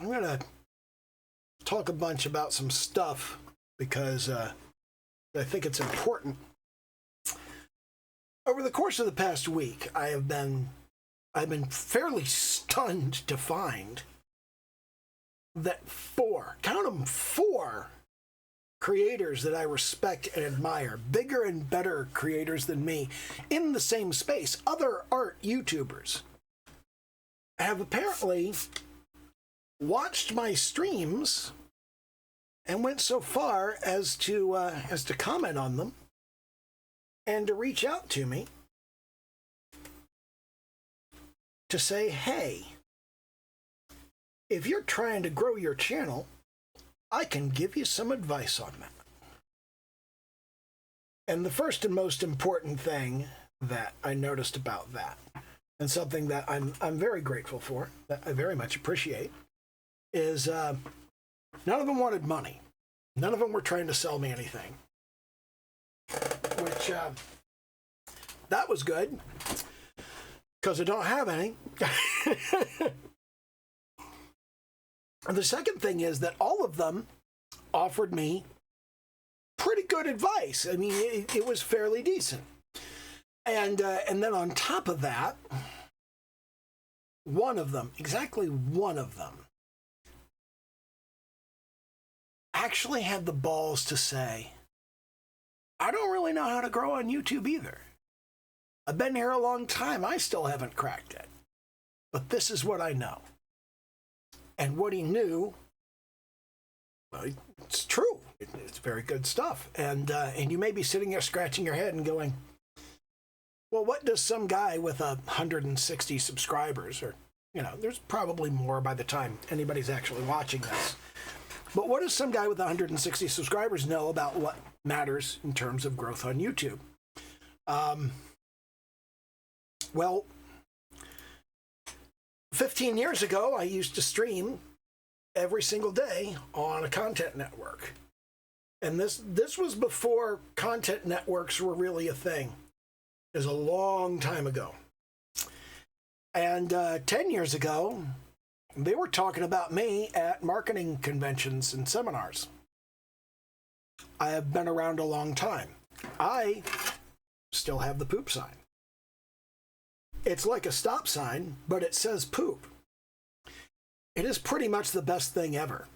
I'm going to talk a bunch about some stuff because I think it's important. Over the course of the past week, I've been fairly stunned to find that count them, four creators that I respect and admire, bigger and better creators than me in the same space, other art YouTubers, have apparently watched my streams and went so far as to comment on them and to reach out to me to say, hey, if you're trying to grow your channel, I can give you some advice on that. And the first and most important thing that I noticed about that, and something that I'm very grateful for, that I very much appreciate, is none of them wanted money. None of them were trying to sell me anything. Which, that was good, because I don't have any. And the second thing is that all of them offered me pretty good advice. I mean, it was fairly decent. And then on top of that, exactly one of them, actually had the balls to say, I don't really know how to grow on YouTube either. I've been here a long time. I still haven't cracked it. But this is what I know. And what he knew, well, it's true. It's very good stuff. And you may be sitting there scratching your head and going, well, what does some guy with 160 subscribers, or, there's probably more by the time anybody's actually watching this. But what does some guy with 160 subscribers know about what matters in terms of growth on YouTube? Well, 15 years ago, I used to stream every single day on a content network. And this was before content networks were really a thing. It was a long time ago. And 10 years ago, they were talking about me at marketing conventions and seminars. I have been around a long time. I still have the poop sign. It's like a stop sign, but it says poop. It is pretty much the best thing ever.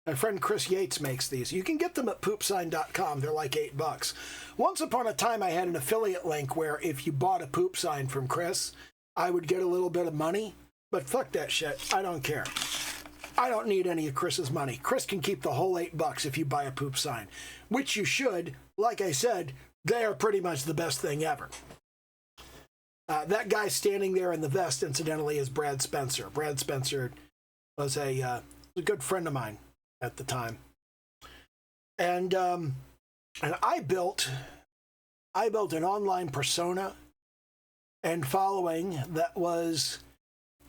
My friend Chris Yates makes these. You can get them at poopsign.com. They're like $8. Once upon a time, I had an affiliate link where if you bought a poop sign from Chris, I would get a little bit of money. But fuck that shit. I don't care. I don't need any of Chris's money. Chris can keep the whole $8 if you buy a poop sign, which you should. Like I said, they are pretty much the best thing ever. That guy standing there in the vest, incidentally, is Brad Spencer. Brad Spencer was a good friend of mine at the time, and I built an online persona and following that was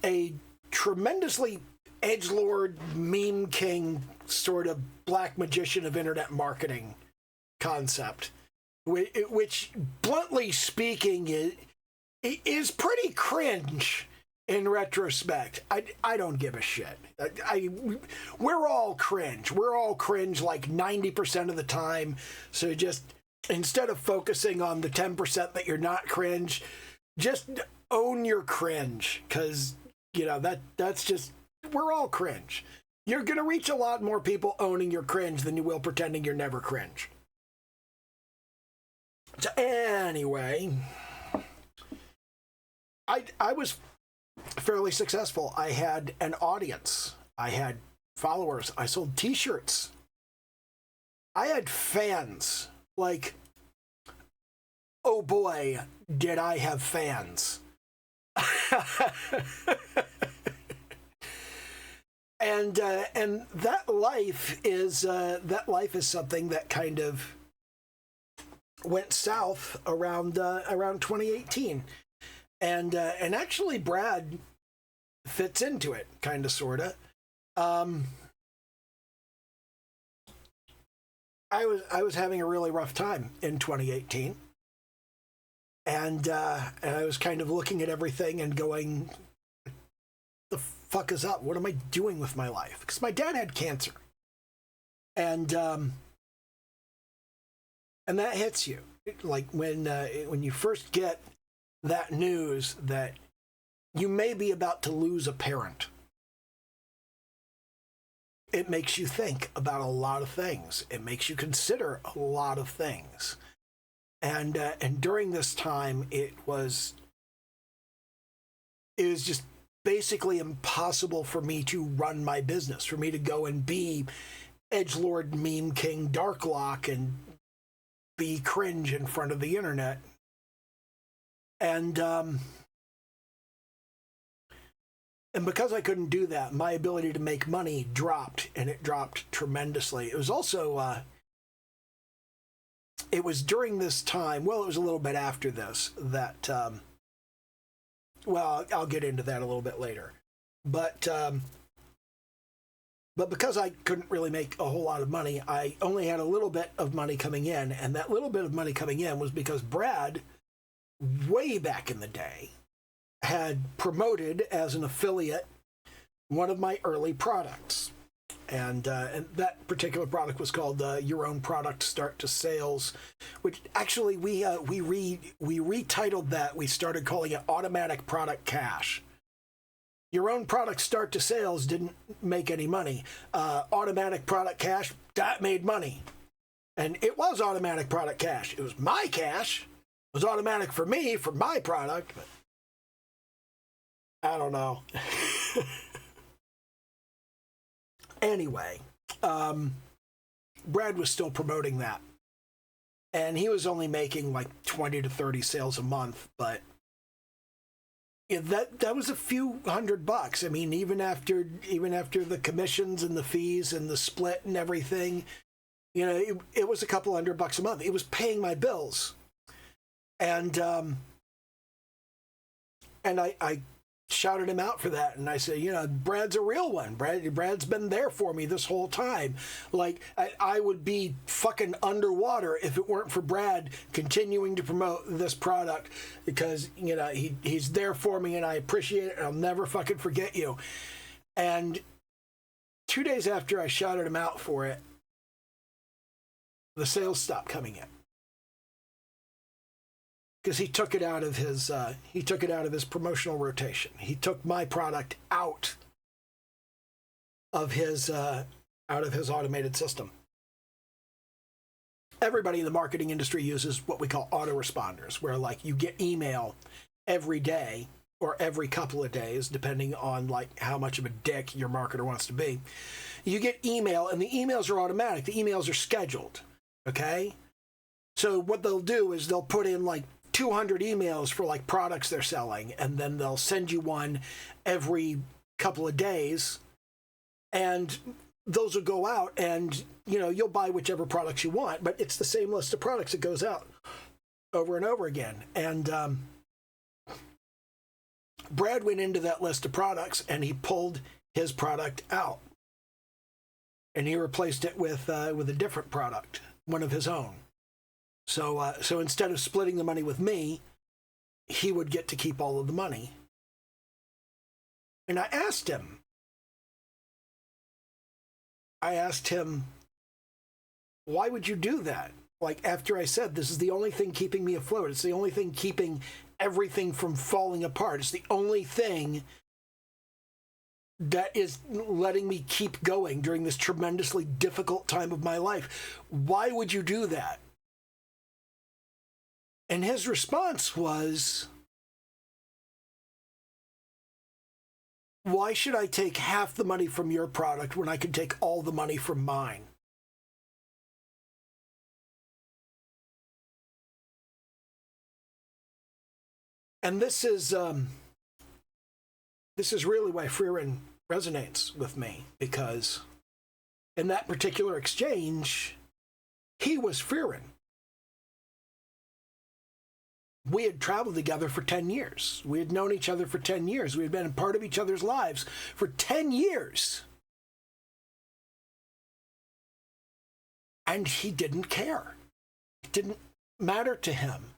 a tremendously edgelord, meme king, sort of black magician of internet marketing concept, which bluntly speaking is pretty cringe in retrospect. I don't give a shit. We're all cringe. We're all cringe like 90% of the time. So just instead of focusing on the 10% that you're not cringe, just own your cringe, because that's just, we're all cringe. You're gonna reach a lot more people owning your cringe than you will pretending you're never cringe. So anyway, I was fairly successful. I had an audience. I had followers. I sold t-shirts. I had fans. Like, oh boy, did I have fans. And that life is something that kind of went south around 2018. And actually Brad fits into it, kind of, sort of. I was having a really rough time in 2018, and I was kind of looking at everything and going, the fuck is up? What am I doing with my life? Because my dad had cancer. And that hits you. Like when you first get that news that you may be about to lose a parent, it makes you think about a lot of things. It makes you consider a lot of things. And during this time, it was just basically impossible for me to run my business, for me to go and be edgelord, meme king, Darklock, and be cringe in front of the internet. And because I couldn't do that, my ability to make money dropped, and it dropped tremendously. It was also, it was during this time, well, it was a little bit after this, that, well, I'll get into that a little bit later. But because I couldn't really make a whole lot of money, I only had a little bit of money coming in, and that little bit of money coming in was because Brad, way back in the day, had promoted as an affiliate one of my early products. And that particular product was called Your Own Product Start to Sales, which actually we retitled that. We started calling it Automatic Product Cash. Your Own Product Start to Sales didn't make any money. Automatic Product Cash, that made money. And it was Automatic Product Cash. It was my cash. It was automatic for me, for my product. But I don't know. Anyway, Brad was still promoting that. And he was only making like 20 to 30 sales a month, but yeah, that was a few $100. I mean, even after the commissions and the fees and the split and everything, you know, it was a couple $100 a month. It was paying my bills. And I shouted him out for that, and I said, you know, Brad's a real one. Brad's been there for me this whole time. Like, I would be fucking underwater if it weren't for Brad continuing to promote this product, because, you know, he's there for me, and I appreciate it, and I'll never fucking forget you. And 2 days after I shouted him out for it, the sales stopped coming in. Because he took it out of his promotional rotation. He took my product out of his automated system. Everybody in the marketing industry uses what we call autoresponders, where like you get email every day or every couple of days, depending on like how much of a dick your marketer wants to be. You get email, and the emails are automatic. The emails are scheduled. Okay? So what they'll do is they'll put in like 200 emails for like products they're selling, and then they'll send you one every couple of days, and those will go out, and you know, you'll buy whichever products you want, but it's the same list of products that goes out over and over again. And Brad went into that list of products, and he pulled his product out, and he replaced it with a different product, one of his own. So instead of splitting the money with me, he would get to keep all of the money. And I asked him, why would you do that? Like, after I said, this is the only thing keeping me afloat. It's the only thing keeping everything from falling apart. It's the only thing that is letting me keep going during this tremendously difficult time of my life. Why would you do that? And his response was, why should I take half the money from your product when I can take all the money from mine? And this is really why Frieren resonates with me, because in that particular exchange, he was Frieren. We had traveled together for 10 years. We had known each other for 10 years. We had been a part of each other's lives for 10 years. And he didn't care. It didn't matter to him.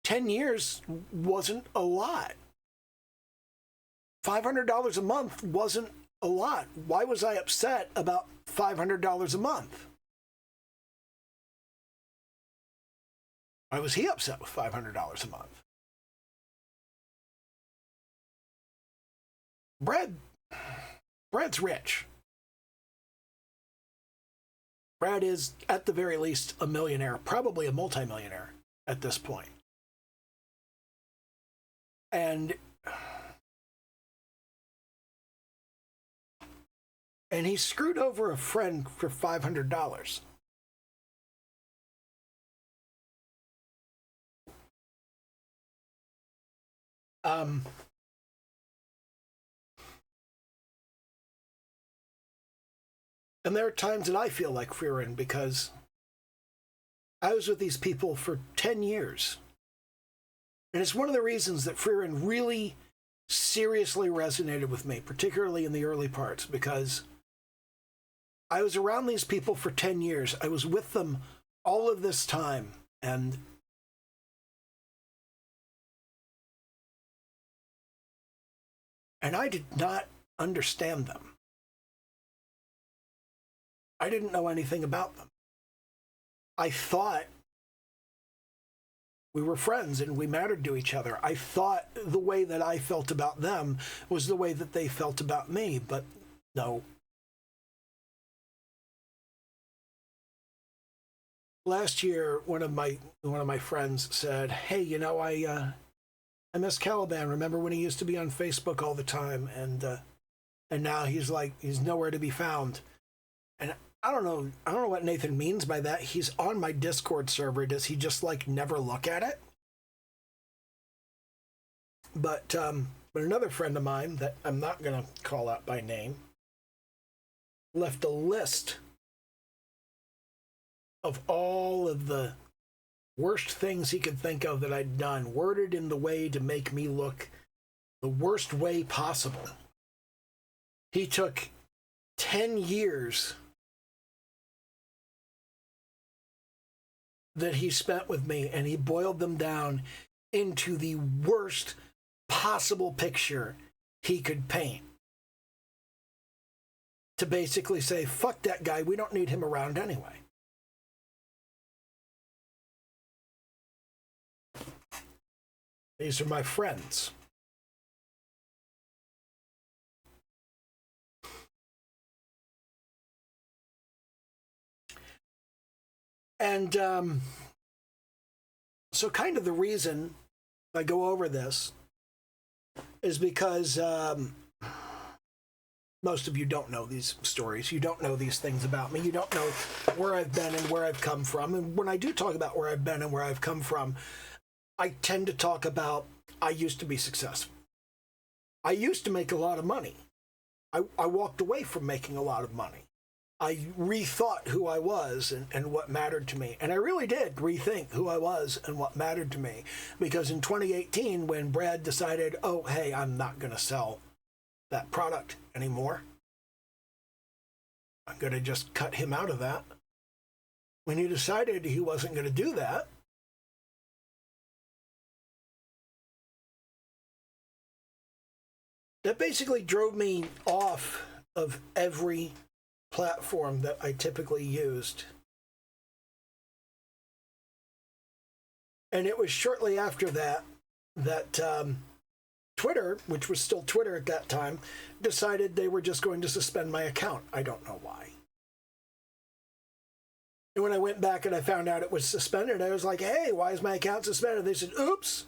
10 years wasn't a lot. $500 a month wasn't a lot. Why was I upset about $500 a month? Why was he upset with $500 a month? Brad's rich. Brad is, at the very least, a millionaire, probably a multimillionaire at this point. And he screwed over a friend for $500. And there are times that I feel like Frieren, because I was with these people for 10 years. And it's one of the reasons that Frieren really seriously resonated with me, particularly in the early parts, because I was around these people for 10 years. I was with them all of this time, and I did not understand them. I didn't know anything about them. I thought we were friends and we mattered to each other. I thought the way that I felt about them was the way that they felt about me, but no. Last year, one of my friends said, "Hey, you know, I miss Caliban. Remember when he used to be on Facebook all the time, and now he's nowhere to be found." And I don't know what Nathan means by that. He's on my Discord server. Does he just never look at it? But another friend of mine that I'm not going to call out by name left a list of all of the worst things he could think of that I'd done, worded in the way to make me look the worst way possible. He took 10 years that he spent with me, and he boiled them down into the worst possible picture he could paint. To basically say, fuck that guy, we don't need him around anyway. These are my friends. And so kind of the reason I go over this is because most of you don't know these stories. You don't know these things about me. You don't know where I've been and where I've come from. And when I do talk about where I've been and where I've come from, I tend to talk about I used to be successful. I used to make a lot of money. I walked away from making a lot of money. I rethought who I was and what mattered to me. And I really did rethink who I was and what mattered to me. Because in 2018, when Brad decided, oh, hey, I'm not going to sell that product anymore, I'm going to just cut him out of that. When he decided he wasn't going to do that, that basically drove me off of every platform that I typically used. And it was shortly after that Twitter, which was still Twitter at that time, decided they were just going to suspend my account. I don't know why. And when I went back and I found out it was suspended, I was like, hey, why is my account suspended? They said, oops,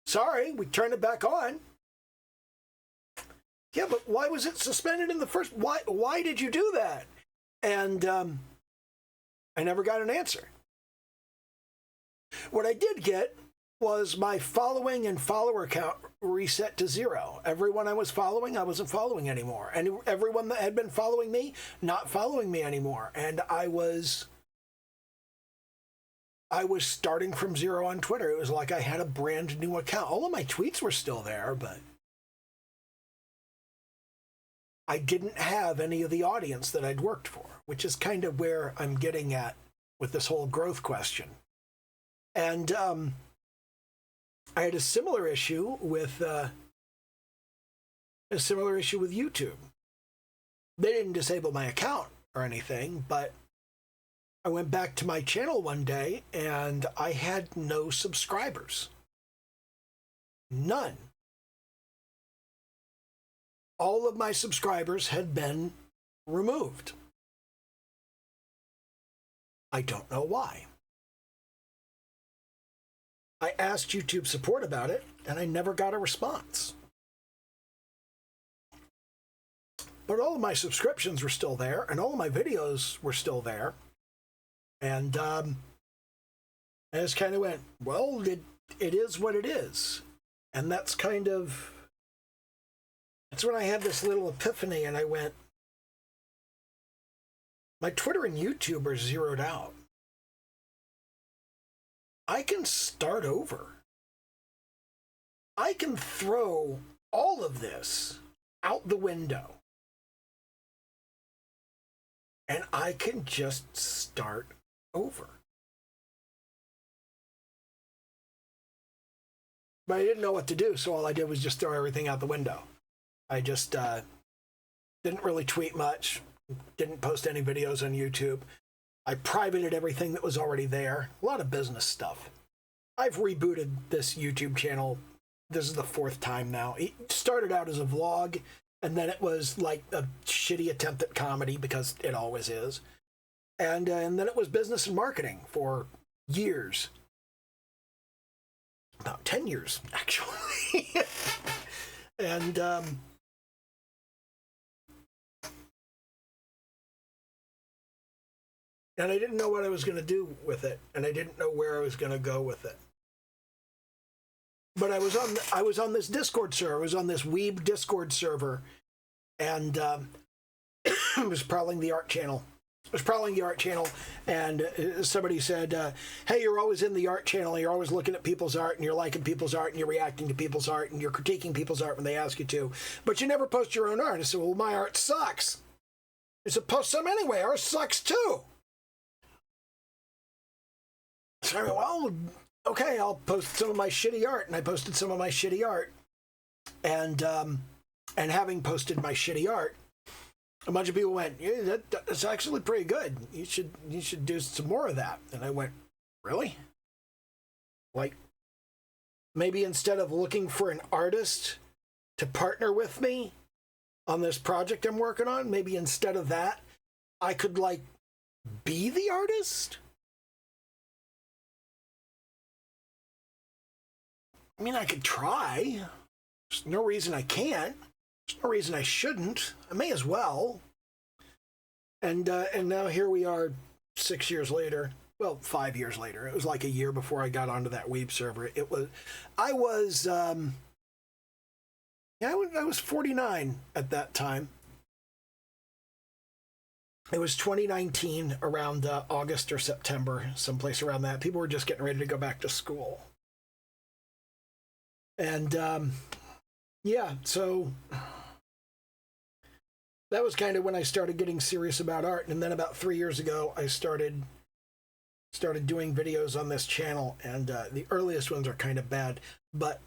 sorry, we turned it back on. Yeah, but why was it suspended in the first? Why did you do that? And I never got an answer. What I did get was my following and follower count reset to 0. Everyone I was following, I wasn't following anymore. And everyone that had been following me, not following me anymore. And I was starting from 0 on Twitter. It was like I had a brand new account. All of my tweets were still there, but I didn't have any of the audience that I'd worked for, which is kind of where I'm getting at with this whole growth question. And I had a similar issue with A similar issue with YouTube. They didn't disable my account or anything, but I went back to my channel one day and I had no subscribers. None. All of my subscribers had been removed. I don't know why. I asked YouTube support about it, and I never got a response. But all of my subscriptions were still there, and all of my videos were still there. And I just kind of went, well, it is what it is. And that's when I had this little epiphany, and I went, my Twitter and YouTube are zeroed out. I can start over. I can throw all of this out the window. And I can just start over. But I didn't know what to do, so all I did was just throw everything out the window. I just didn't really tweet much, didn't post any videos on YouTube. I privated everything that was already there. A lot of business stuff. I've rebooted this YouTube channel. This is the 4th time now. It started out as a vlog, and then it was like a shitty attempt at comedy, because it always is. And then it was business and marketing for years. About 10 years, actually. And I didn't know what I was going to do with it, and I didn't know where I was going to go with it. But I was on this Discord server. I was on this Weeb Discord server, and I was prowling the art channel. And somebody said, hey, you're always in the art channel, and you're always looking at people's art, and you're liking people's art, and you're reacting to people's art, and you're critiquing people's art when they ask you to, but you never post your own art. I said, well, my art sucks. I said, post some anyway. Ours sucks too. So I went, well, okay, I'll post some of my shitty art. And I posted some of my shitty art. And having posted my shitty art, a bunch of people went, yeah, that's actually pretty good. You should do some more of that. And I went, really? Like, maybe instead of looking for an artist to partner with me on this project I'm working on, maybe instead of that, I could, like, be the artist? I mean, I could try. There's no reason I can't. There's no reason I shouldn't. I may as well. And now here we are 6 years later. Well, 5 years later. It was like a year before I got onto that Weeb server. I was 49 at that time. It was 2019, around August or September, someplace around that. People were just getting ready to go back to school. And yeah, so that was kind of when I started getting serious about art. And then about 3 years ago, I started doing videos on this channel, and the earliest ones are kind of bad, but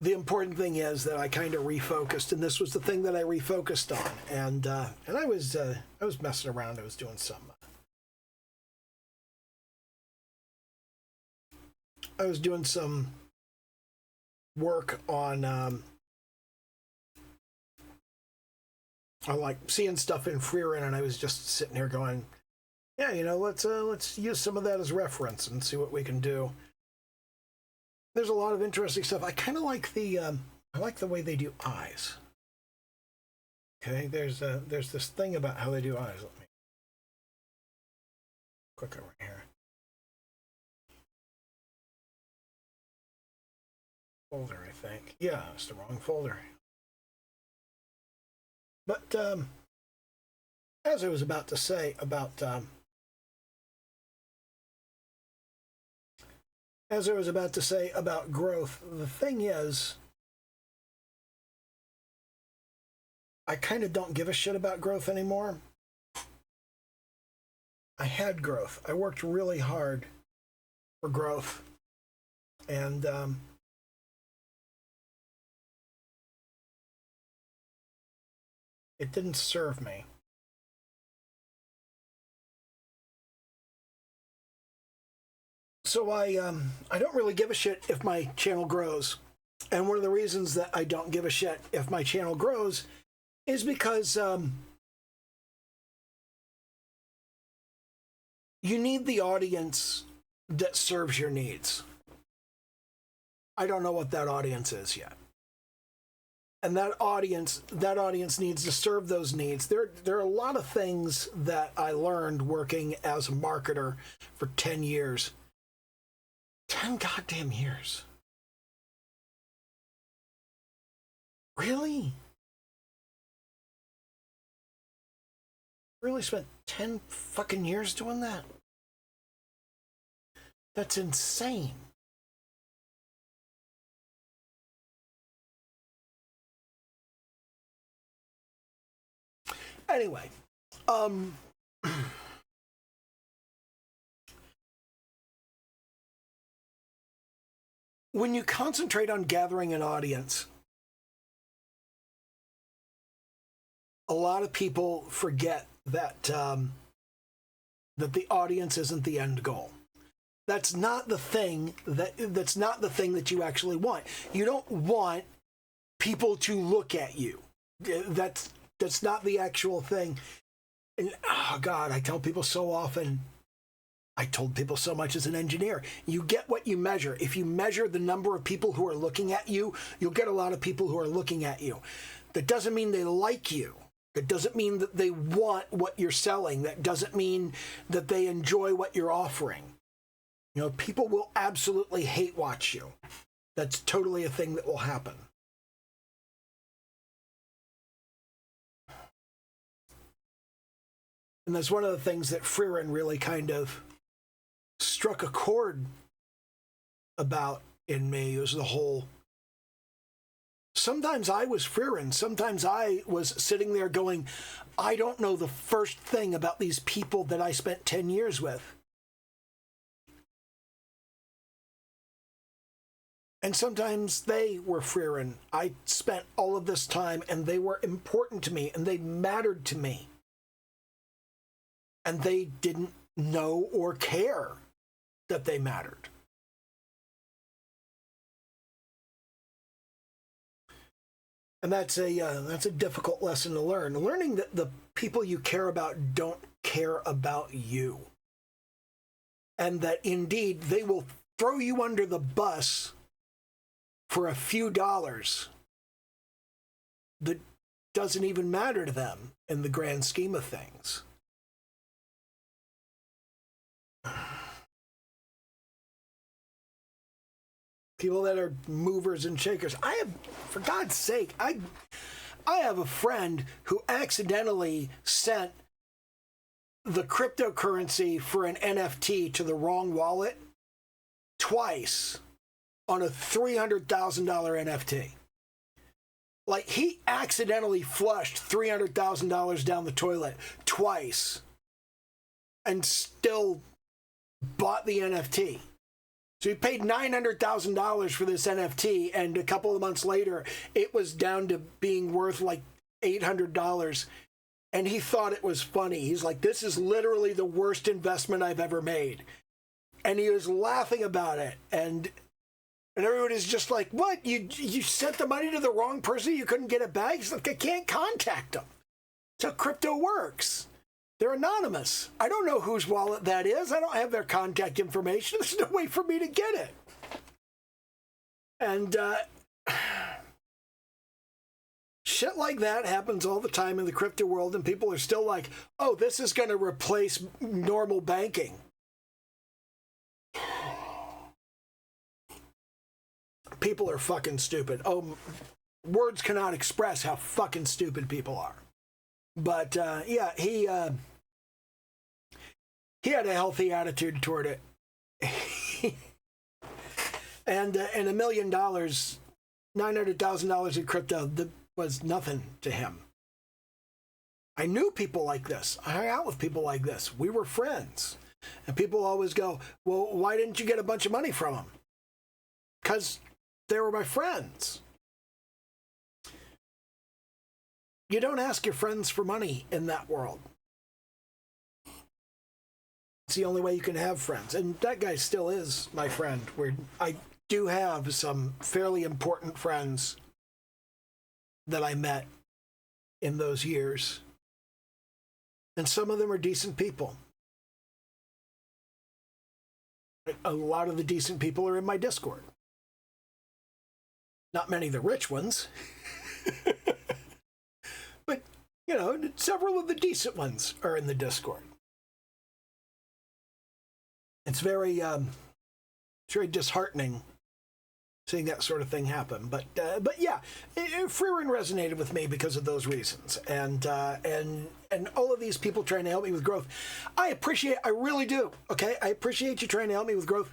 the important thing is that I kind of refocused, and this was the thing that I refocused on, and I was messing around. I was doing some. I was doing some work on like seeing stuff in Frieren, and I was just sitting here going, yeah, you know, let's use some of that as reference and see what we can do. There's a lot of interesting stuff. I kind of like the way they do eyes. Okay, there's this thing about how they do eyes. Let me click over here. Folder, I think. Yeah, it's the wrong folder. But as I was about to say about growth, the thing is, I kind of don't give a shit about growth anymore. I had growth. I worked really hard for growth. And it didn't serve me. So I don't really give a shit if my channel grows. And one of the reasons that I don't give a shit if my channel grows is because you need the audience that serves your needs. I don't know what that audience is yet. And that audience needs to serve those needs. There are a lot of things that I learned working as a marketer for 10 years. 10 goddamn years. Really? Really spent 10 fucking years doing that? That's insane. Anyway, when you concentrate on gathering an audience, a lot of people forget that that the audience isn't the end goal. That's not the thing that's not the thing that you actually want. You don't want people to look at you. That's not the actual thing. And oh God, I tell people so often, I told people so much as an engineer, you get what you measure. If you measure the number of people who are looking at you, you'll get a lot of people who are looking at you. That doesn't mean they like you. That doesn't mean that they want what you're selling. That doesn't mean that they enjoy what you're offering. You know, people will absolutely hate watch you. That's totally a thing that will happen. And that's one of the things that Frieren really kind of struck a chord about in me, was the whole, sometimes I was Frieren. Sometimes I was sitting there going, I don't know the first thing about these people that I spent 10 years with. And sometimes they were Frieren. I spent all of this time and they were important to me and they mattered to me. And they didn't know or care that they mattered. And that's a difficult lesson to learn. Learning that the people you care about don't care about you. And that indeed they will throw you under the bus for a few dollars that doesn't even matter to them in the grand scheme of things. People that are movers and shakers. For God's sake, I have a friend who accidentally sent the cryptocurrency for an NFT to the wrong wallet twice on a $300,000 NFT. Like, he accidentally flushed $300,000 down the toilet twice and still bought the NFT. So he paid $900,000 for this NFT, and a couple of months later, it was down to being worth like $800. And he thought it was funny. He's like, this is literally the worst investment I've ever made. And he was laughing about it. And everybody's just like, what? You sent the money to the wrong person? You couldn't get it back? He's like, I can't contact them. That's how crypto works. They're anonymous. I don't know whose wallet that is. I don't have their contact information. There's no way for me to get it. And shit like that happens all the time in the crypto world, and people are still like, oh, this is going to replace normal banking. People are fucking stupid. Oh, words cannot express how fucking stupid people are. But yeah, he had a healthy attitude toward it, and $1 million, $900,000 in crypto was nothing to him. I knew people like this. I hung out with people like this. We were friends, and people always go, "Well, why didn't you get a bunch of money from him?" because they were my friends. You don't ask your friends for money in that world. It's the only way you can have friends. And that guy still is my friend. I do have some fairly important friends that I met in those years. And some of them are decent people. A lot of the decent people are in my Discord. Not many of the rich ones. But, you know, several of the decent ones are in the Discord. It's very disheartening seeing that sort of thing happen. But yeah, Frieren resonated with me because of those reasons, and all of these people trying to help me with growth. I really do. Okay, I appreciate you trying to help me with growth.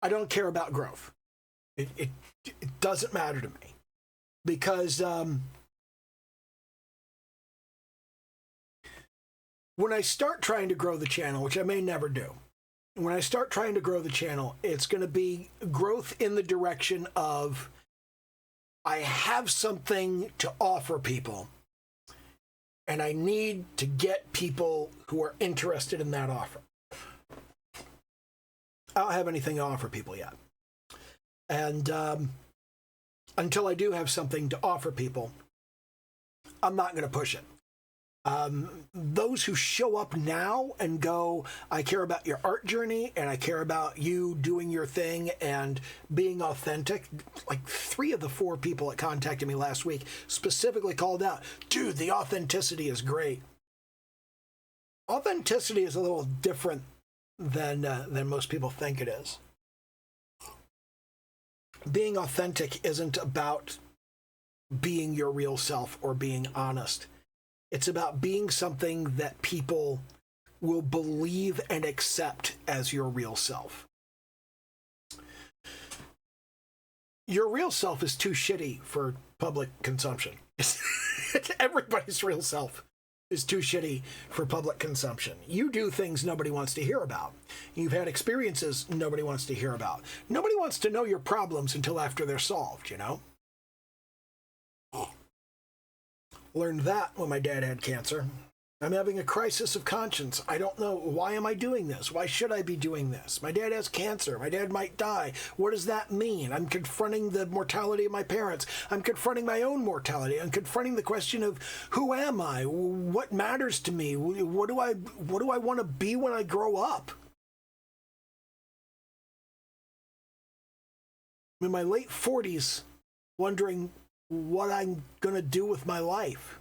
I don't care about growth. It doesn't matter to me, because when I start trying to grow the channel, which I may never do. When I start trying to grow the channel, it's going to be growth in the direction of I have something to offer people, and I need to get people who are interested in that offer. I don't have anything to offer people yet. And until I do have something to offer people, I'm not going to push it. Those who show up now and go, I care about your art journey and I care about you doing your thing and being authentic. Like 3 of the 4 people that contacted me last week specifically called out, dude, the authenticity is great. Authenticity is a little different than most people think it is. Being authentic isn't about being your real self or being honest. It's about being something that people will believe and accept as your real self. Your real self is too shitty for public consumption. Everybody's real self is too shitty for public consumption. You do things nobody wants to hear about. You've had experiences nobody wants to hear about. Nobody wants to know your problems until after they're solved, you know? Learned that when my dad had cancer. I'm having a crisis of conscience. I don't know. Why am I doing this? Why should I be doing this? My dad has cancer. My dad might die. What does that mean? I'm confronting the mortality of my parents. I'm confronting my own mortality. I'm confronting the question of who am I? What matters to me? What do I want to be when I grow up? I'm in my late 40s, wondering what I'm going to do with my life.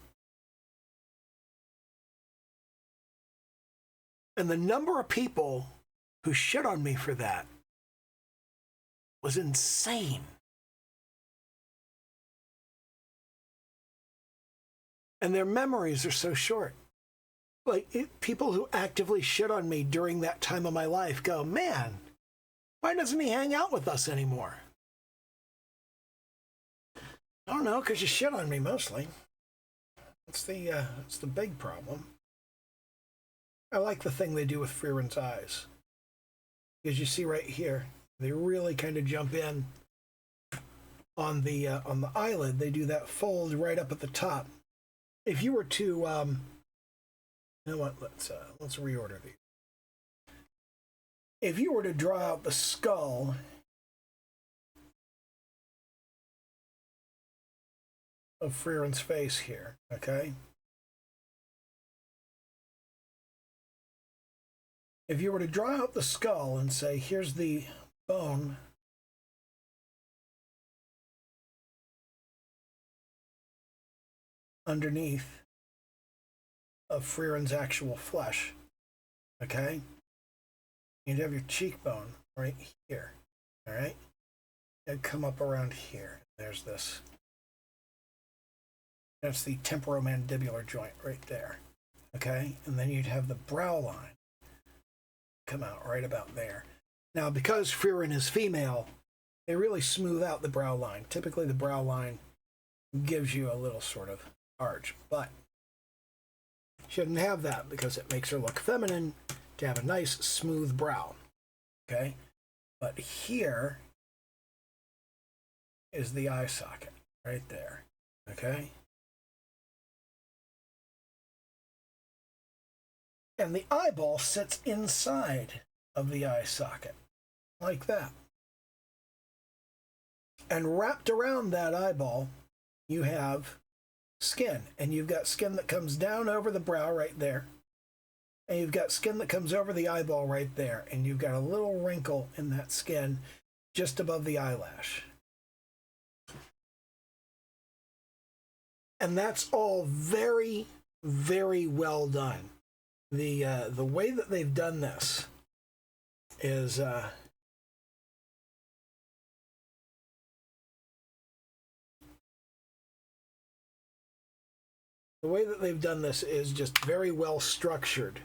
And the number of people who shit on me for that was insane. And their memories are so short. People who actively shit on me during that time of my life go, man, why doesn't he hang out with us anymore? I don't know, because you shit on me mostly. That's the big problem. I like the thing they do with Frieren's eyes. Because you see right here, they really kind of jump in on the eyelid. They do that fold right up at the top. If you were to, you know what? Let's reorder these. If you were to draw out the skull of Frieren's face here, okay? If you were to draw out the skull and say, here's the bone underneath of Frieren's actual flesh, okay? You'd have your cheekbone right here, all right? It'd come up around here. There's this. That's the temporomandibular joint right there, okay? And then you'd have the brow line come out right about there. Now, because Frieren is female, they really smooth out the brow line. Typically, the brow line gives you a little sort of arch, but she doesn't have that because it makes her look feminine to have a nice, smooth brow, okay? But here, is the eye socket right there. Okay? And the eyeball sits inside of the eye socket, like that. And wrapped around that eyeball, you have skin. And you've got skin that comes down over the brow right there. And you've got skin that comes over the eyeball right there. And you've got a little wrinkle in that skin just above the eyelash. And that's all very, very well done. The way that they've done this is the way that they've done this is just very well structured,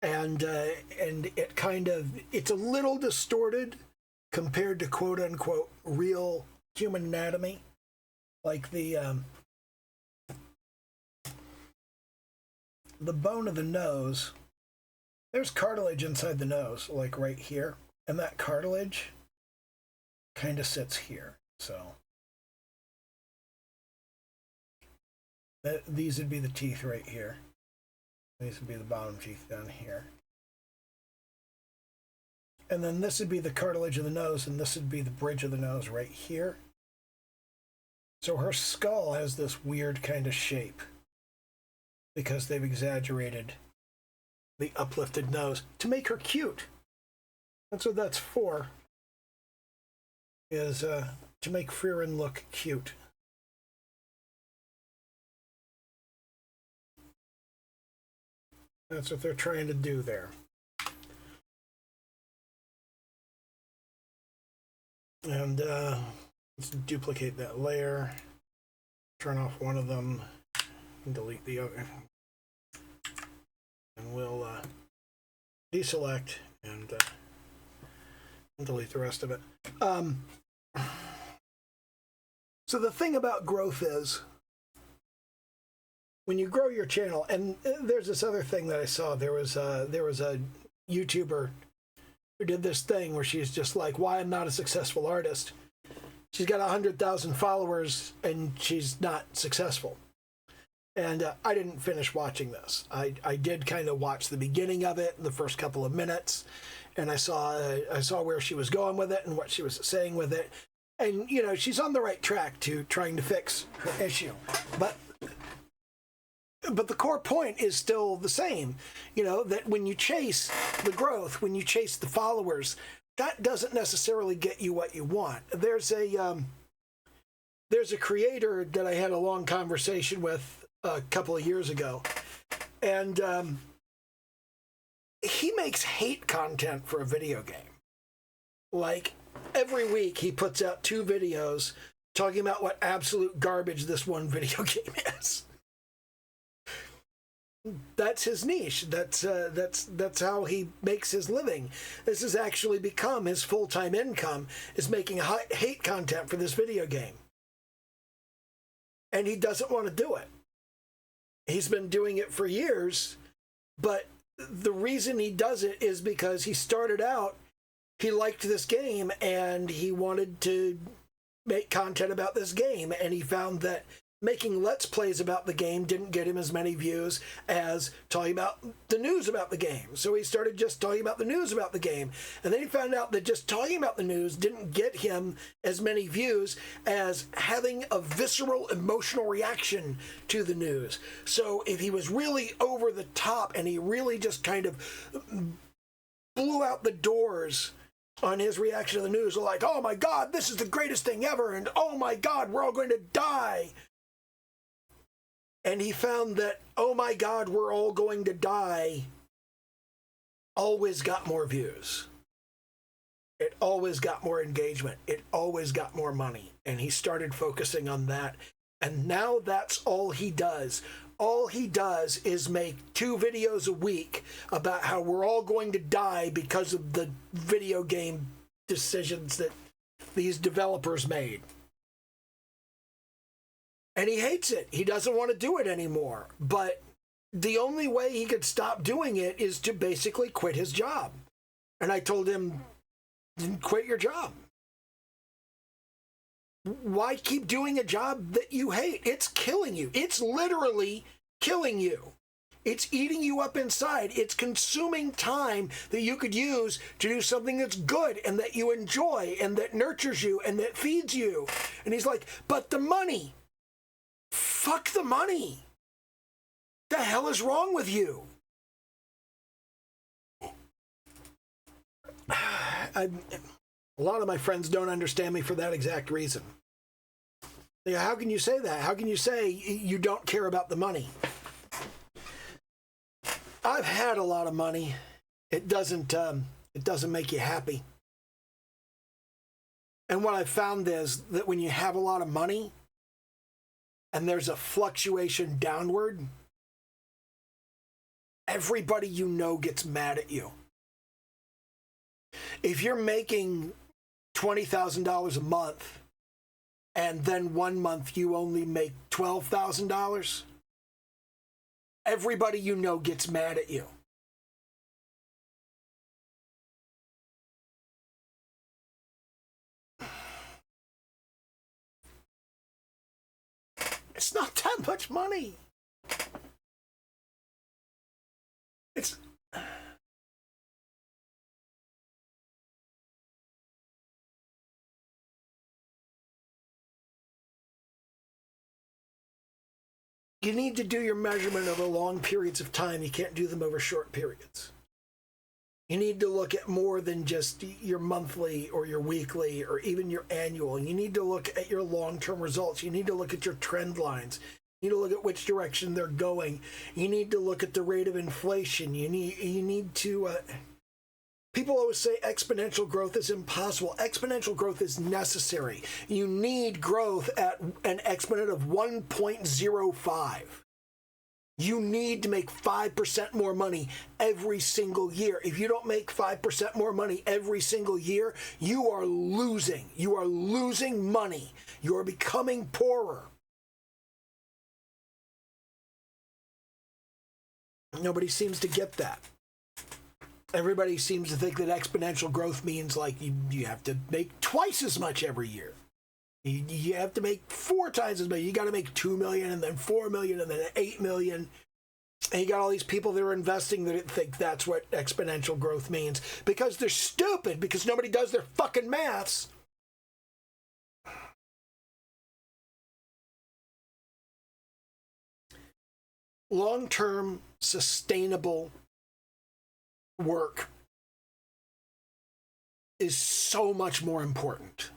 and it kind of, it's a little distorted compared to quote unquote real human anatomy, like the bone of the nose. There's cartilage inside the nose, like right here, and that cartilage kind of sits here. So these would be the teeth right here. These would be the bottom teeth down here. And then this would be the cartilage of the nose, and this would be the bridge of the nose right here. So her skull has this weird kind of shape because they've exaggerated the uplifted nose to make her cute. That's what that's for, is to make Frieren look cute. That's what they're trying to do there. And let's duplicate that layer, turn off one of them, and delete the other. And we'll deselect and delete the rest of it. So the thing about growth is, when you grow your channel, and there's this other thing that I saw, there was a YouTuber who did this thing where she's just like, why I'm not a successful artist. She's got 100,000 followers and she's not successful. And I didn't finish watching this. I did kind of watch the beginning of it, the first couple of minutes, and I saw where she was going with it and what she was saying with it. And, you know, she's on the right track to trying to fix her issue. But the core point is still the same, you know, that when you chase the growth, when you chase the followers, that doesn't necessarily get you what you want. There's a creator that I had a long conversation with a couple of years ago, and he makes hate content for a video game. Like, every week he puts out 2 videos talking about what absolute garbage this one video game is. That's his niche. That's how he makes his living. This has actually become his full-time income, is making hate content for this video game. And he doesn't want to do it. He's been doing it for years, but the reason he does it is because he started out, he liked this game and he wanted to make content about this game, and he found that making Let's Plays about the game didn't get him as many views as talking about the news about the game. So he started just talking about the news about the game. And then he found out that just talking about the news didn't get him as many views as having a visceral, emotional reaction to the news. So if he was really over the top and he really just kind of blew out the doors on his reaction to the news, like, oh my God, this is the greatest thing ever, and oh my God, we're all going to die. And he found that, oh my God, we're all going to die, always got more views. It always got more engagement. It always got more money. And he started focusing on that. And now that's all he does. All he does is make 2 videos a week about how we're all going to die because of the video game decisions that these developers made. And he hates it. He doesn't want to do it anymore. But the only way he could stop doing it is to basically quit his job. And I told him, quit your job. Why keep doing a job that you hate? It's killing you. It's literally killing you. It's eating you up inside. It's consuming time that you could use to do something that's good and that you enjoy and that nurtures you and that feeds you. And he's like, but the money. Fuck the money. The hell is wrong with you? A lot of my friends don't understand me for that exact reason. How can you say that? How can you say you don't care about the money? I've had a lot of money. It doesn't make you happy. And what I've found is that when you have a lot of money and there's a fluctuation downward, everybody you know gets mad at you. If you're making $20,000 a month and then 1 month you only make $12,000, everybody you know gets mad at you. It's not that much money. It's... You need to do your measurement over long periods of time. You can't do them over short periods. You need to look at more than just your monthly or your weekly or even your annual. You need to look at your long-term results. You need to look at your trend lines. You need to look at which direction they're going. You need to look at the rate of inflation. You need to... People always say exponential growth is impossible. Exponential growth is necessary. You need growth at an exponent of 1.05. You need to make 5% more money every single year. If you don't make 5% more money every single year, you are losing. You are losing money. You are becoming poorer. Nobody seems to get that. Everybody seems to think that exponential growth means like you have to make twice as much every year. You have to make 4 times as much. You got to make 2 million and then 4 million and then 8 million. And you got all these people that are investing that think that's what exponential growth means because they're stupid, because nobody does their fucking maths. Long-term, sustainable work is so much more important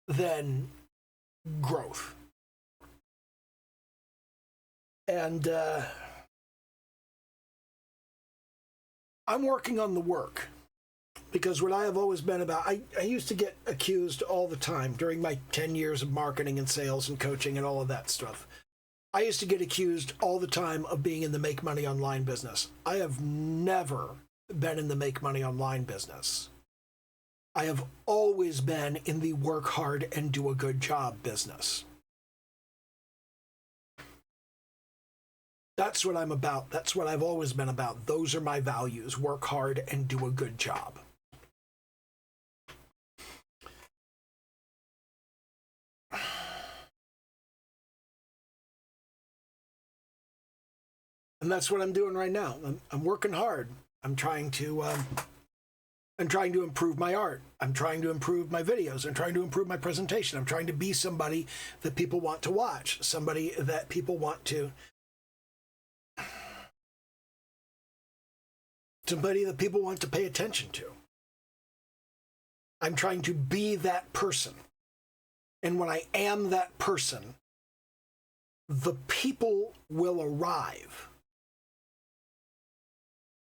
than growth. And I'm working on the work, because what I have always been about, I used to get accused all the time during my 10 years of marketing and sales and coaching and all of that stuff. I used to get accused all the time of being in the make money online business. I have never been in the make money online business. I have always been in the work hard and do a good job business. That's what I'm about. That's what I've always been about. Those are my values. Work hard and do a good job. And that's what I'm doing right now. I'm working hard. I'm trying to improve my art. I'm trying to improve my videos. I'm trying to improve my presentation. I'm trying to be somebody that people want to watch, somebody that people want to, somebody that people want to pay attention to. I'm trying to be that person. And when I am that person, the people will arrive.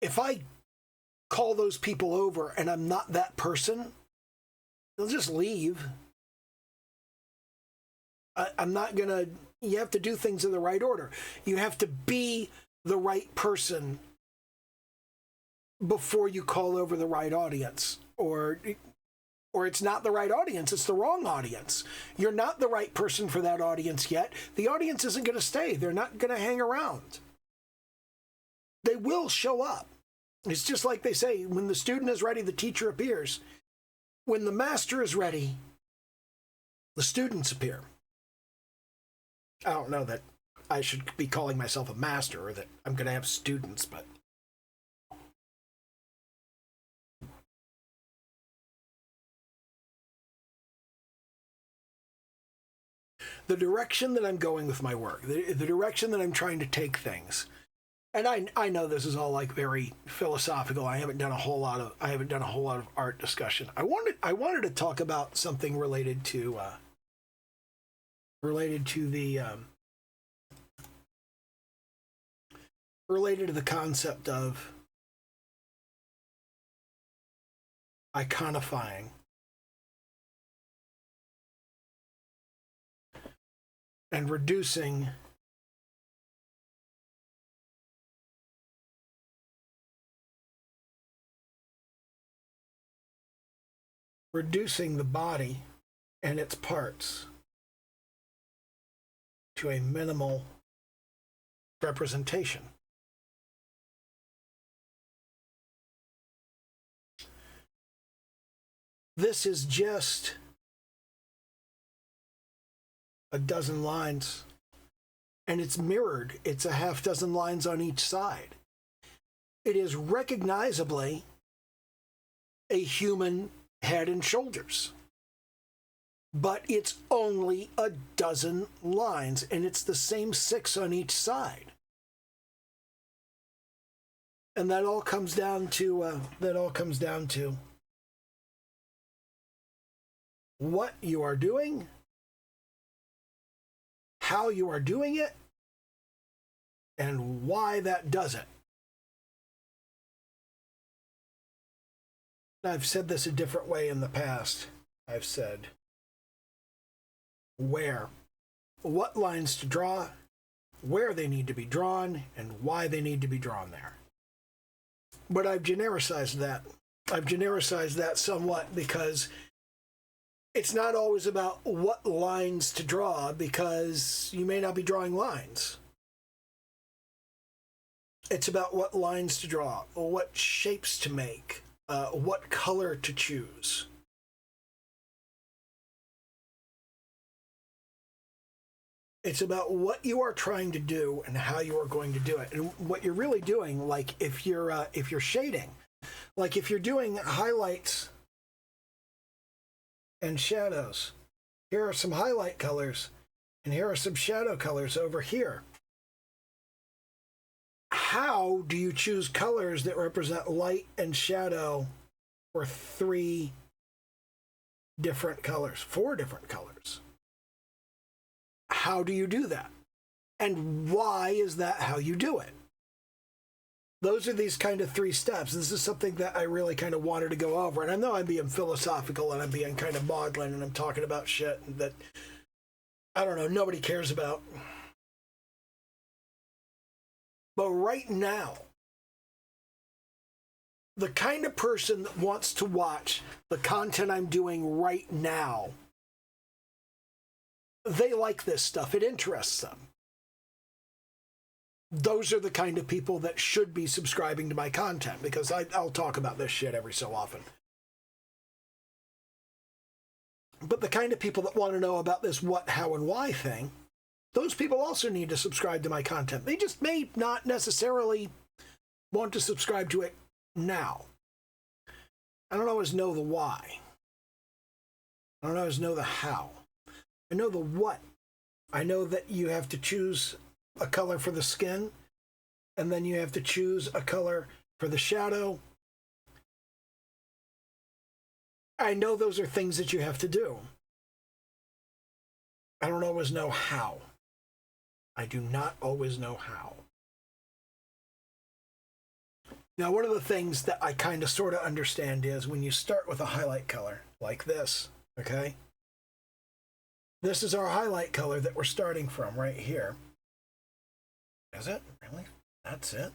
If I call those people over and I'm not that person, they'll just leave. I'm not gonna, you have to do things in the right order. You have to be the right person before you call over the right audience, or it's not the right audience, it's the wrong audience. You're not the right person for that audience yet. The audience isn't gonna stay. They're not gonna hang around. They will show up. It's just like they say, when the student is ready, the teacher appears. When the master is ready, the students appear. I don't know that I should be calling myself a master or that I'm going to have students, but the direction that I'm going with my work, the direction that I'm trying to take things, and I know this is all like very philosophical. I haven't done a whole lot of art discussion. I wanted to talk about something related to the concept of iconifying. And reducing the body and its parts to a minimal representation. This is just a dozen lines, and it's mirrored. It's a half dozen lines on each side. It is recognizably a human head and shoulders, but it's only a dozen lines, and it's the same 6 on each side. And that all comes down to what you are doing, how you are doing it, and why that does it. I've said this a different way in the past. I've said what lines to draw, where they need to be drawn, and why they need to be drawn there. But I've genericized that. I've genericized that somewhat because it's not always about what lines to draw, because you may not be drawing lines. It's about what lines to draw, what shapes to make, what color to choose. It's about what you are trying to do and how you are going to do it. And what you're really doing, like if you're shading, like if you're doing highlights and shadows, here are some highlight colors and here are some shadow colors over here. How do you choose colors that represent light and shadow for 3 different colors, 4 different colors? How do you do that? And why is that how you do it? Those are these kind of 3 steps. This is something that I really kind of wanted to go over. And I know I'm being philosophical and I'm being kind of maudlin and I'm talking about shit that, I don't know, nobody cares about. But right now, the kind of person that wants to watch the content I'm doing right now, they like this stuff. It interests them. Those are the kind of people that should be subscribing to my content, because I'll talk about this shit every so often. But the kind of people that want to know about this what, how, and why thing, those people also need to subscribe to my content. They just may not necessarily want to subscribe to it now. I don't always know the why. I don't always know the how. I know the what. I know that you have to choose a color for the skin, and then you have to choose a color for the shadow. I know those are things that you have to do. I don't always know how. I do not always know how. Now, one of the things that I kind of sort of understand is when you start with a highlight color like this, okay? This is our highlight color that we're starting from right here. Is it? Really? That's it?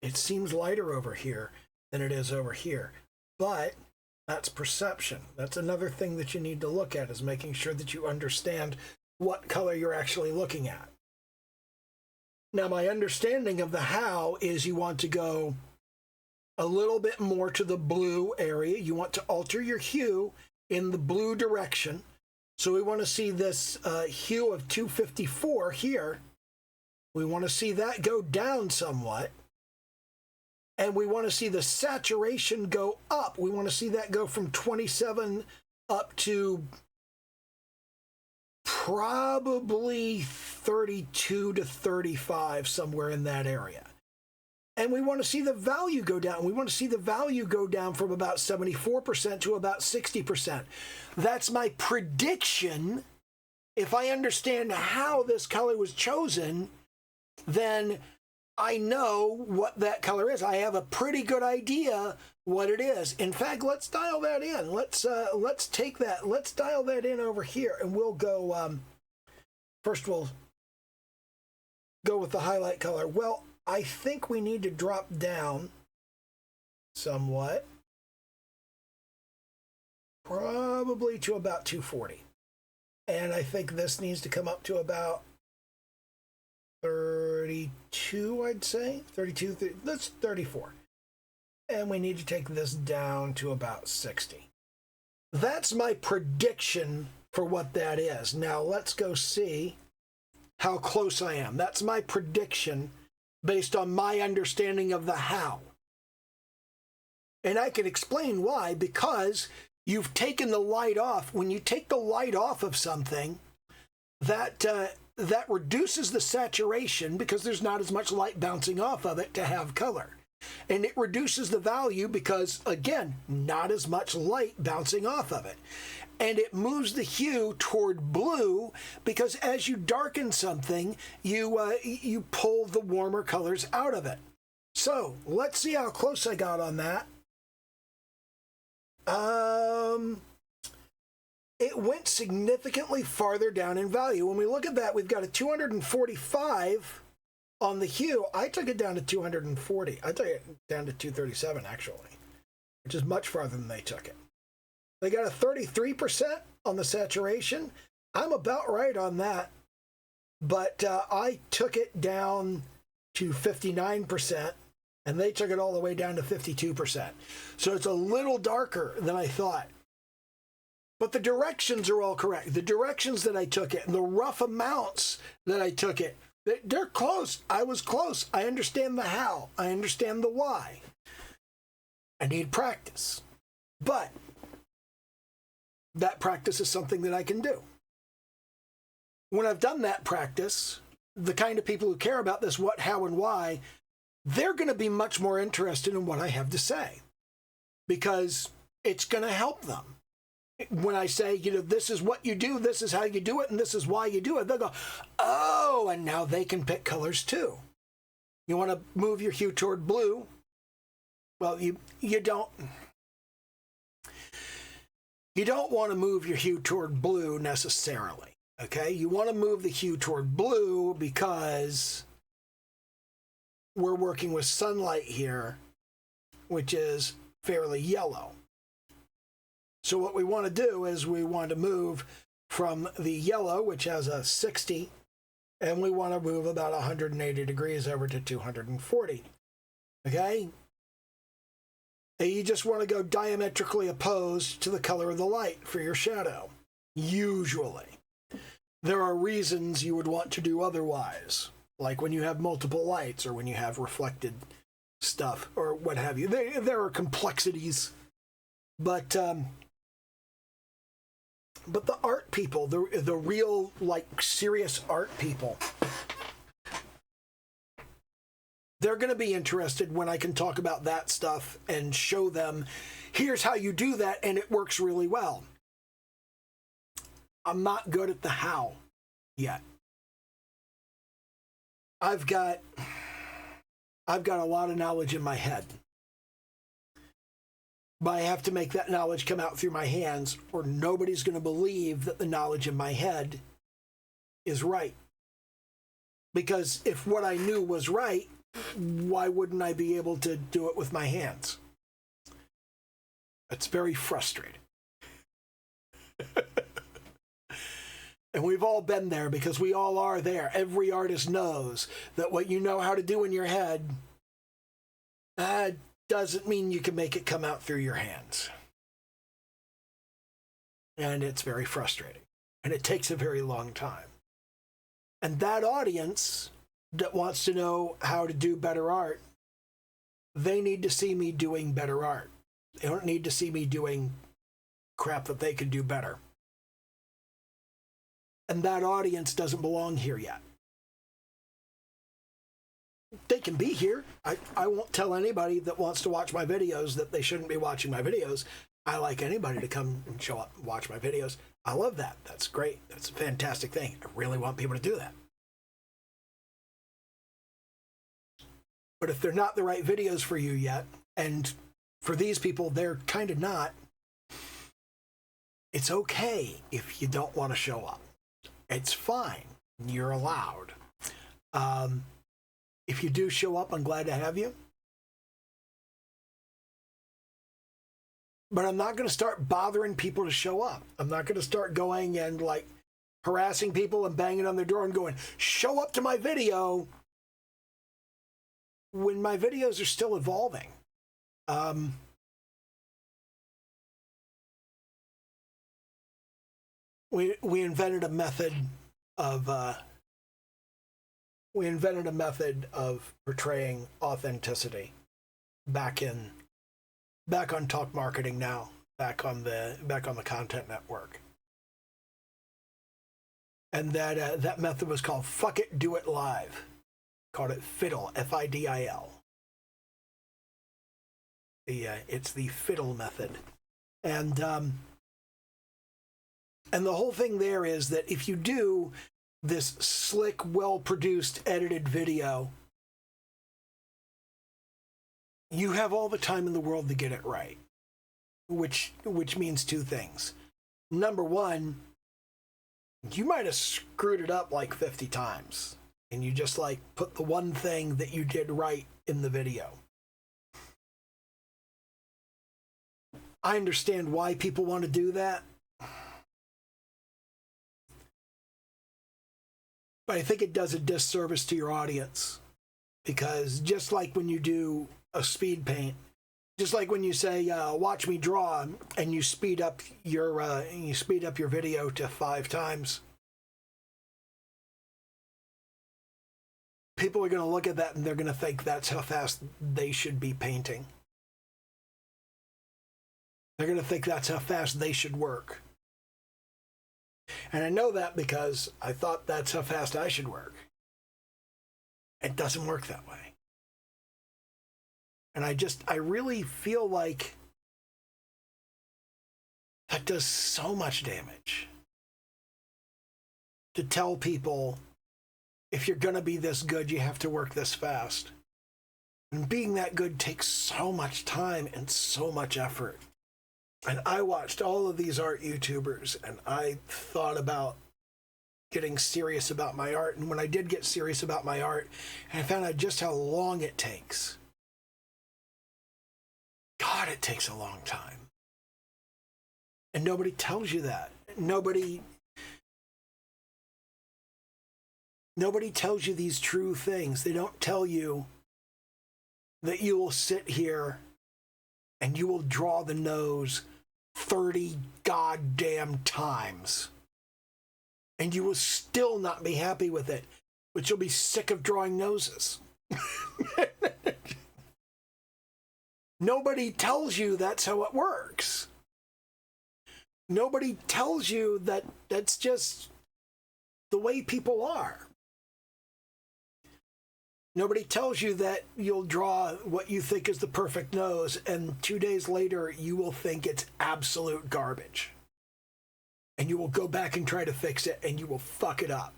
It seems lighter over here than it is over here, but that's perception. That's another thing that you need to look at, is making sure that you understand what color you're actually looking at. Now, my understanding of the how is you want to go a little bit more to the blue area. You want to alter your hue in the blue direction. So we want to see this hue of 254 here. We want to see that go down somewhat. And we want to see the saturation go up. We want to see that go from 27 up to probably 32 to 35, somewhere in that area. And we want to see the value go down. We want to see the value go down from about 74% to about 60%. That's my prediction. If I understand how this color was chosen, then I know what that color is. I have a pretty good idea what it is. In fact, let's dial that in. Let's take that. Let's dial that in over here, and we'll go. First, we'll go with the highlight color. Well, I think we need to drop down somewhat, probably to about 240. And I think this needs to come up to about 32, I'd say. 32, that's 34. And we need to take this down to about 60. That's my prediction for what that is. Now let's go see how close I am. That's my prediction based on my understanding of the how. And I can explain why, because you've taken the light off. When you take the light off of something, that reduces the saturation because there's not as much light bouncing off of it to have color. And it reduces the value because, again, not as much light bouncing off of it. And it moves the hue toward blue because as you darken something, you pull the warmer colors out of it. So let's see how close I got on that. It went significantly farther down in value. When we look at that, we've got a 245 on the hue. I took it down to 240. I took it down to 237, actually, which is much farther than they took it. They got a 33% on the saturation. I'm about right on that. But I took it down to 59%, and they took it all the way down to 52%. So it's a little darker than I thought. But the directions are all correct. The directions that I took it, and the rough amounts that I took it, they're close. I was close. I understand the how. I understand the why. I need practice. But that practice is something that I can do. When I've done that practice, the kind of people who care about this what, how, and why, they're going to be much more interested in what I have to say because it's going to help them. When I say, this is what you do, this is how you do it, and this is why you do it, they'll go, oh, and now they can pick colors too. You want to move your hue toward blue? Well, you don't want to move your hue toward blue necessarily, okay? You want to move the hue toward blue because we're working with sunlight here, which is fairly yellow. So what we want to do is we want to move from the yellow, which has a 60, and we want to move about 180 degrees over to 240, okay? And you just want to go diametrically opposed to the color of the light for your shadow, usually. There are reasons you would want to do otherwise, like when you have multiple lights or when you have reflected stuff or what have you. There are complexities, but the art people, the real, serious art people, they're going to be interested when I can talk about that stuff and show them, here's how you do that, and it works really well. I'm not good at the how yet. I've got a lot of knowledge in my head. But I have to make that knowledge come out through my hands, or nobody's going to believe that the knowledge in my head is right. Because if what I knew was right, why wouldn't I be able to do it with my hands? It's very frustrating. And we've all been there because we all are there. Every artist knows that what you know how to do in your head doesn't mean you can make it come out through your hands. And it's very frustrating. And it takes a very long time. And that audience that wants to know how to do better art, they need to see me doing better art. They don't need to see me doing crap that they could do better. And that audience doesn't belong here yet. They can be here. I won't tell anybody that wants to watch my videos that they shouldn't be watching my videos. I like anybody to come and show up and watch my videos. I love that. That's great. That's a fantastic thing. I really want people to do that. But if they're not the right videos for you yet, and for these people, they're kind of not, it's okay if you don't want to show up. It's fine. You're allowed. If you do show up, I'm glad to have you. But I'm not going to start bothering people to show up. I'm not going to start going and like harassing people and banging on their door and going, show up to my video, when my videos are still evolving. We invented a method of portraying authenticity back on Talk Marketing Now, back on the Content Network. And that method was called Fuck It, Do It Live. Called it FIDL, FIDIL. It's the FIDL method. And the whole thing there is that if you do this slick, well-produced, edited video, you have all the time in the world to get it right, which means two things. Number one, you might have screwed it up like 50 times, and you just like put the one thing that you did right in the video. I understand why people want to do that, but I think it does a disservice to your audience, because just like when you do a speed paint, just like when you say watch me draw, and you speed up your video to 5 times, people are going to look at that and they're going to think that's how fast they should be painting. They're going to think that's how fast they should work. And I know that because I thought that's how fast I should work. It doesn't work that way. And I really feel like that does so much damage. To tell people, if you're going to be this good, you have to work this fast. And being that good takes so much time and so much effort. And I watched all of these art YouTubers, and I thought about getting serious about my art. And when I did get serious about my art, I found out just how long it takes. God, it takes a long time. And nobody tells you that. Nobody tells you these true things. They don't tell you that you will sit here and you will draw the nose 30 goddamn times. And you will still not be happy with it, but you'll be sick of drawing noses. Nobody tells you that's how it works. Nobody tells you that that's just the way people are. Nobody tells you that you'll draw what you think is the perfect nose, and 2 days later, you will think it's absolute garbage. And you will go back and try to fix it, and you will fuck it up.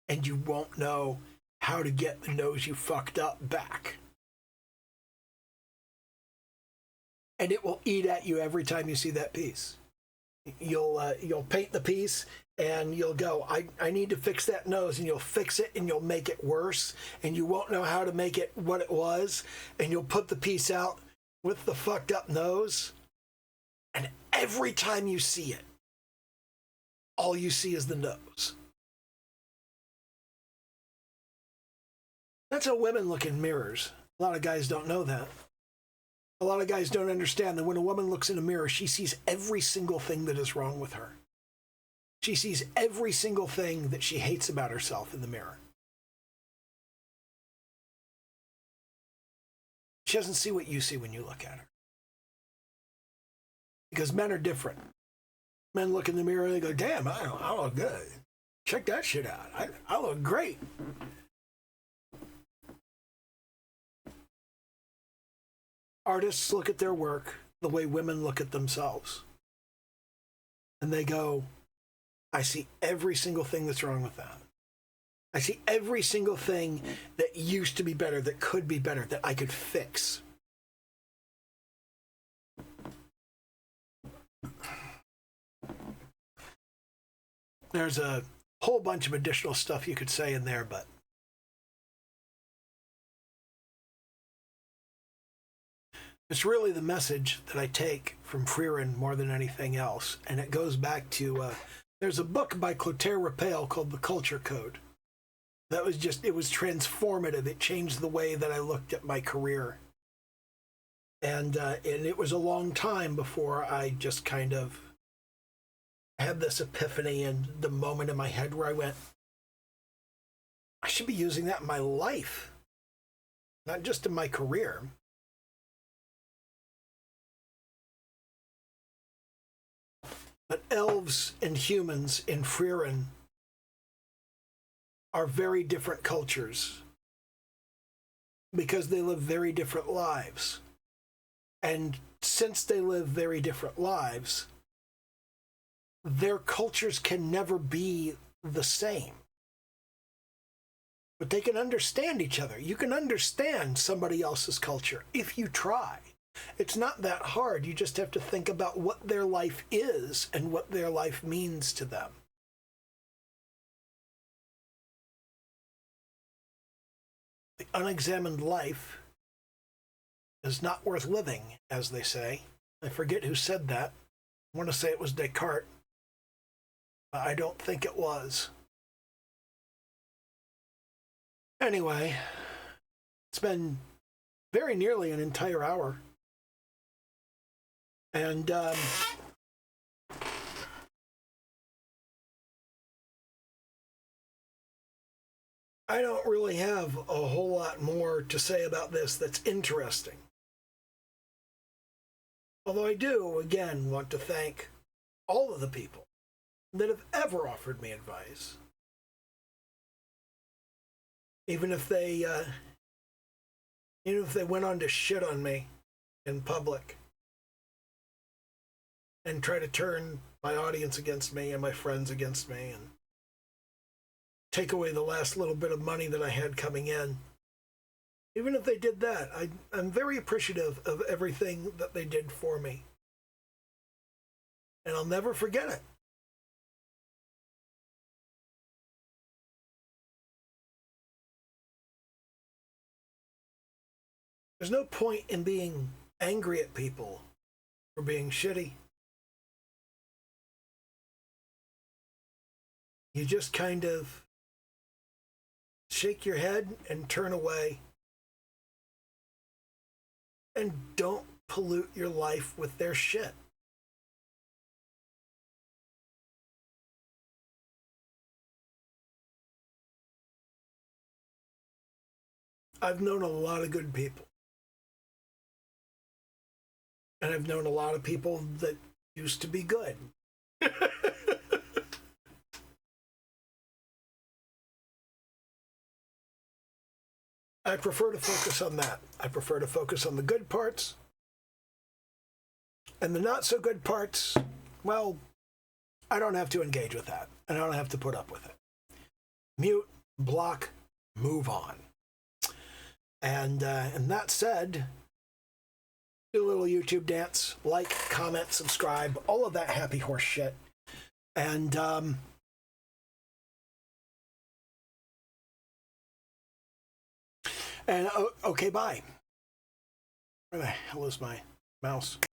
And you won't know how to get the nose you fucked up back. And it will eat at you every time you see that piece. You'll paint the piece, and you'll go, I need to fix that nose, and you'll fix it, and you'll make it worse, and you won't know how to make it what it was, and you'll put the piece out with the fucked up nose, and every time you see it, all you see is the nose. That's how women look in mirrors. A lot of guys don't know that. A lot of guys don't understand that when a woman looks in a mirror, she sees every single thing that is wrong with her. She sees every single thing that she hates about herself in the mirror. She doesn't see what you see when you look at her. Because men are different. Men look in the mirror and they go, damn, I look good. Check that shit out. I look great. Artists look at their work the way women look at themselves. And they go, I see every single thing that's wrong with that. I see every single thing that used to be better, that could be better, that I could fix. There's a whole bunch of additional stuff you could say in there, but it's really the message that I take from Frieren more than anything else. And it goes back to, there's a book by Clotaire Raphael called The Culture Code. That was just, it was transformative. It changed the way that I looked at my career. And it was a long time before I just kind of had this epiphany and the moment in my head where I went, I should be using that in my life, not just in my career. But elves and humans in Frieren are very different cultures because they live very different lives. And since they live very different lives, their cultures can never be the same. But they can understand each other. You can understand somebody else's culture if you try. It's not that hard. You just have to think about what their life is and what their life means to them. The unexamined life is not worth living, as they say. I forget who said that. I want to say it was Descartes. I don't think it was. Anyway, it's been very nearly an entire hour. And I don't really have a whole lot more to say about this that's interesting. Although I do, again, want to thank all of the people that have ever offered me advice. Even if they went on to shit on me in public and try to turn my audience against me and my friends against me and take away the last little bit of money that I had coming in. Even if they did that, I'm very appreciative of everything that they did for me. And I'll never forget it. There's no point in being angry at people for being shitty. You just kind of shake your head and turn away. And don't pollute your life with their shit. I've known a lot of good people. And I've known a lot of people that used to be good. I prefer to focus on that. I prefer to focus on the good parts. And the not so good parts, well, I don't have to engage with that. And I don't have to put up with it. Mute, block, move on. And that said, do a little YouTube dance, like, comment, subscribe, all of that happy horse shit. And okay, bye. Where the hell is my mouse?